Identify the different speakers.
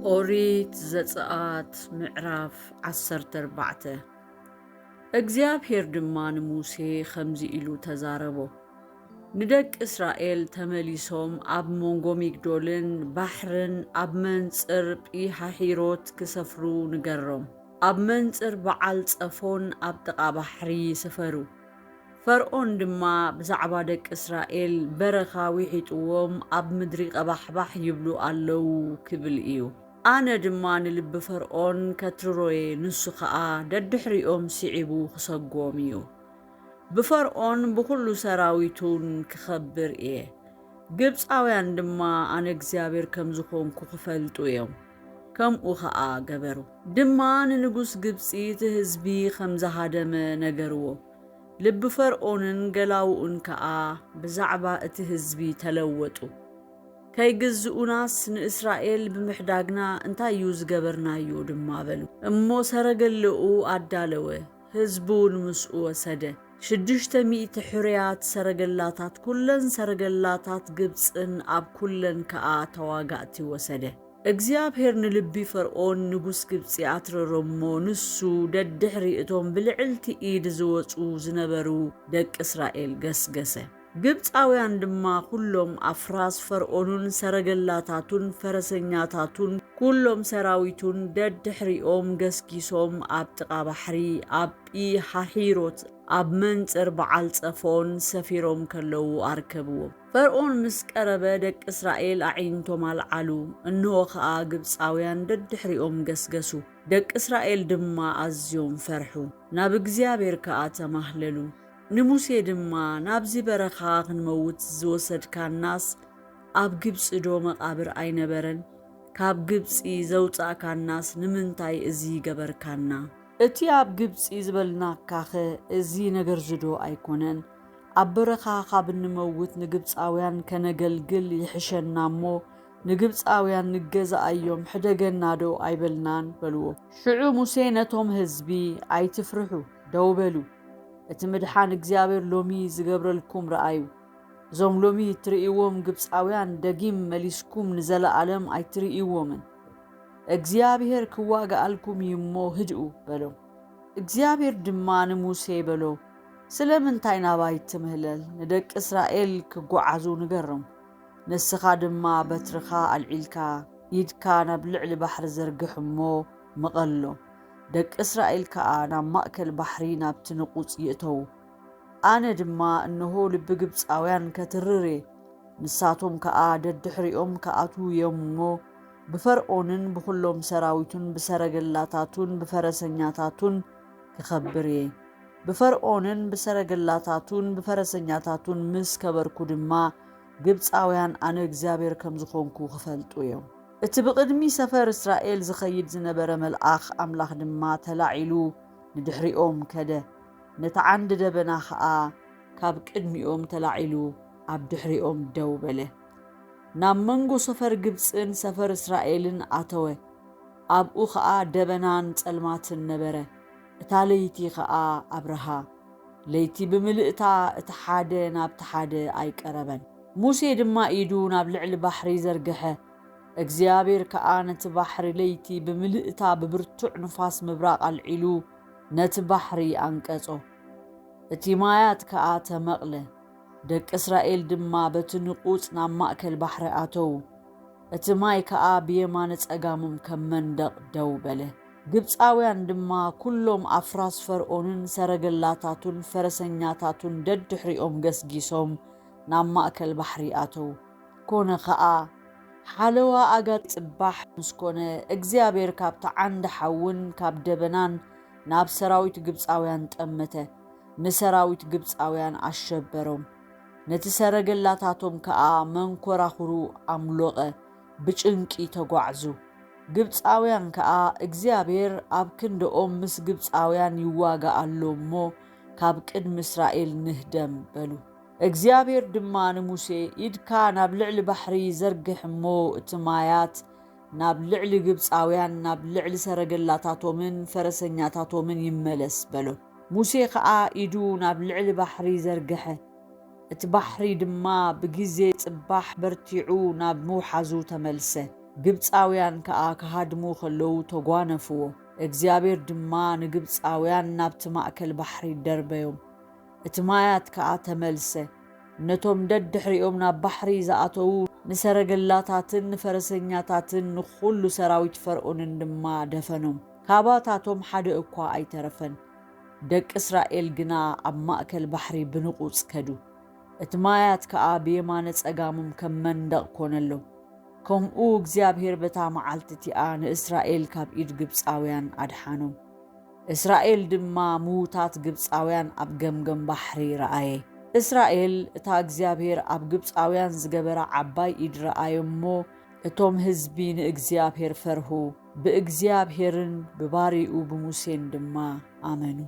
Speaker 1: ኦሪት ዘጸአት ምዕራፍ 14 እግዚአብሔር ድማ ንሙሴ ከምዚ ኢሉ ተዛረቦ ንደቅ እስራኤል ተመሊሶም ኣብ መንጎ ሚግዶልን ባሕርን ኣብ መንጽር ጲሃሒሮት ክሰፍሩ ንገሮም ኣብ መንጽር በዓል ጸፎን ኣብ ጥቓ ባሕሪ ይስፈሩ ፈርዖን ድማ ብዛዕባ ደቅ እስራኤል በረኻ ዊሒጥዎም ኣብ ምድሪ ቀባሕባሕ ይብሉ ኣለዉ ክብል እዩ ኣነ ድማ ንልቢ ፈርዖን ከትርሮየ ንሱ ኸዓ ደድሕሪኦም ስዒቡ ክሰጎም እዩ ብፈርዖን ብኩሉ ሰራዊቱን ክኸብር እየ ግብፃውያን ድማ ኣነ እግዚአብሔር ከም ዝኾንኩ ክፈልጡ እዮም ከምኡ ኸዓ ገበሩ ድማ ንንጉስ ግብፂ እቲ ህዝቢ ከም ዝሃደመ ነገርዎ ልቢ ፈርዖንን ገላውኡን ከኣ ብዛዕባ እቲ ህዝቢ ተለወጡ ከይግዝኡናስ ንእስራኤል ብምሕዳግና እንታዩ ዝገበርናዩ ድማ በሉ እሞ ሰረገለኡ ኣዳለወ ህዝቡን ምስኡ ወሰደ 600 ሕሩያት ሰረገላታት ኩለን ሰረገላታት ግብፅን ኣብ ኩለን ከኣ ተዋጋእቲ ወሰደ እግዚአብሔር ንልቢ ፈርዖን ንጉስ ግብፂ ኣትረሮሞ ንሱ ደድሕሪ እቶም ብልዕልቲ ኢድ ዝወፁ ዝነበሩ ደቂ እስራኤል ገስገሰ ግብፃውያን ድማ ኩሎም ኣፍራስ ፈርዖንን ሰረገላታቱን ፈረሰኛታቱን ኩሎም ሰራዊቱን ደድሕሪኦም ገስጊሶም ኣብ ጥቓ ባሕሪ ኣብ ጲሃሒሮት ኣብ መንጽር በዓል ጸፎን ሰፊሮም ከለዉ ኣርከብዎም ፈርዖን ምስ ቀረበ ደቂ እስራኤል ኣዒንቶም ኣልዓሉ እንሆ ኸኣ ግብፃውያን ደድሕሪኦም ገስገሱ ደቂ እስራኤል ድማ ኣዝዮም ፈርሑ ናብ እግዚአብሔር ከኣ ተማህለሉ ንሙሴ ድማ ናብዚ በረኻ ክንመውት ዝወሰድካናስ ኣብ ግብፂ ዶ መቓብር ኣይነበረን ካብ ግብፂ ዘውፃእካናስ ንምንታይ እዚ ገበርካና እቲ ኣብ ግብፂ ዝበልናካኸ እዚ ነገር ዝዶ ኣይኮነን ኣብ በረኻ ካብ እንመውት ንግብፃውያን ከነገልግል ይሕሸና እሞ ንግብፃውያን ንገዛእዮም ሕደገና ዶ ኣይበልናን በልዎ ሽዑ ሙሴ ነቶም ህዝቢ ኣይትፍርሑ ደው በሉ እቲ ምድሓን እግዚአብሔር ሎሚ ዝገብረልኩም ረኣዩ እዞም ሎሚ ትርእይዎም ግብፃውያን ደጊም መሊስኩም ንዘለዓለም ኣይትርእይዎምን እግዚአብሔር ክዋጋኣልኩም እሞ ህድኡ በሎ እግዚአብሔር ድማ ንሙሴ በሎ ስለምንታይ ናባይ ትምህለል ንደቂ እስራኤል ክጓዓዙ ንገሮም ንስኻ ድማ በትርኻ ኣልዒልካ ኢድካ ናብ ልዕሊ ባሕሪ ዘርግሕ እሞ መቐሎ ደቂ እስራኤል ከኣ ናብ ማእከል ባሕሪ ናብቲ ንቁፅ ይእተዉ ኣነ ድማ እንሆ ልቢ ግብፃውያን ከትርር ንሳቶም ከኣ ደድሕሪኦም ከኣትዉ እዮም እሞ ብፈርዖንን ብኩሎም ሰራዊቱን ብሰረገላታቱን ብፈረሰኛታቱን ክኸብር እየ ብፈርዖንን ብሰረገላታቱን ብፈረሰኛታቱን ምስ ከበርኩ ድማ ግብፃውያን ኣነ እግዚአብሔር ከም ዝኾንኩ ክፈልጡ እዮም እቲ ብቅድሚ ሰፈር እስራኤል ዝኸይድ ዝነበረ መልኣኽ ኣምላኽ ድማ ተላዒሉ ንድሕሪኦም ከደ ነቲ ዓንዲ ደበና ኸኣ ካብ ቅድሚኦም ተላዒሉ ኣብ ድሕሪኦም ደው በለ ናብ መንጎ ሰፈር ግብፅን ሰፈር እስራኤልን ኣተወ ኣብኡ ኸኣ ደበናን ጸልማትን ነበረ እታ ለይቲ ኸኣ ኣብርሃ ለይቲ ብምልእታ እቲ ሓደ ናብቲ ሓደ ኣይቀረበን ሙሴ ድማ ኢዱ ናብ ልዕሊ ባሕሪ ዘርግሐ እግዚአብሔር ከኣ ነቲ ባሕሪ ለይቲ ብምልእታ ብብርቱዕ ንፋስ ምብራቕ ኣልዒሉ ነቲ ባሕሪ ኣንቀጾ እቲ ማያት ከኣ ተመቕለ ደቂ እስራኤል ድማ በቲ ንቁፅ ናብ ማእከል ባሕሪ ኣተዉ እቲ ማይ ከኣ ብየማነ ጸጋሞም ከም መንደቕ ደው በለ ግብፃውያን ድማ ኩሎም ኣፍራስ ፈርዖንን ሰረገላታቱን ፈረሰኛታቱን ደድሕሪኦም ገስጊሶም ናብ ማእከል ባሕሪ ኣተዉ ኮነ ኸኣ ሓለዋ ኣጋር ጽባሕ ምስኮነ እግዚአብሔር ካብቲ ዓንዲ ሓውን ካብ ደበናን ናብ ሰራዊት ግብፃውያን ጠመተ ንሰራዊት ግብፃውያን ኣሸበሮም ነቲ ሰረገላታቶም ከኣ መንኰራኹሩ ኣምሎቐ ብጭንቂ ተጓዕዙ ግብፃውያን ከኣ እግዚአብሔር ኣብ ክንደኦም ምስ ግብፃውያን ይዋጋኣሎ እሞ ካብ ቅድሚ እስራኤል ንህደም በሉ እግዚአብሔር ድማ ንሙሴ ኢድካ ናብ ልዕሊ ባሕሪ ዘርግሕ እሞ እቲ ማያት ናብ ልዕሊ ግብፃውያን ናብ ልዕሊ ሰረገላታቶምን ፈረሰኛታቶምን ይመለስ በሎ ሙሴ ኸኣ ኢዱ ናብ ልዕሊ ባሕሪ ዘርግሐ እቲ ባሕሪ ድማ ብግዜ ጽባሕ በርቲዑ ናብ ምውሓዙ ተመልሰ ግብፃውያን ከዓ ከሃድሙ ከለዉ ተጓነፍዎ እግዚአብሔር ድማ ንግብፃውያን ናብቲ ማእከል ባሕሪ ደርበዮም እቲ ማያት ከዓ ተመልሰ ነቶም ደድሕሪኦም ናብ ባሕሪ ዝኣተዉ ንሰረገላታትን ፈረሰኛታትን ንኹሉ ሰራዊት ፈርዖንን ድማ ደፈኖም ካባታቶም ሓደ እኳ ኣይተረፈን ደቂ እስራኤል ግና ኣብ ማእከል ባሕሪ ብንቁፅ ከዱ እቲ ማያት ከዓ ብየማነ ጸጋሞም ከም መንደቕ ኮነሎም ከምኡ እግዚአብሔር በታ መዓልቲ እቲኣ ንእስራኤል ካብ ኢድ ግብፃውያን ኣድሓኖም እስራኤል ድማ ምዉታት ግብፃውያን ኣብ ገምገም ባሕሪ ረኣየ እስራኤል እታ እግዚአብሔር ኣብ ግብፃውያን ዝገበረ ዓባይ ኢድ ረኣዮሞ እቶም ህዝቢ ንእግዚአብሔር ፈርሁ ብእግዚአብሔርን ብባሪኡ ብሙሴን ድማ ኣመኑ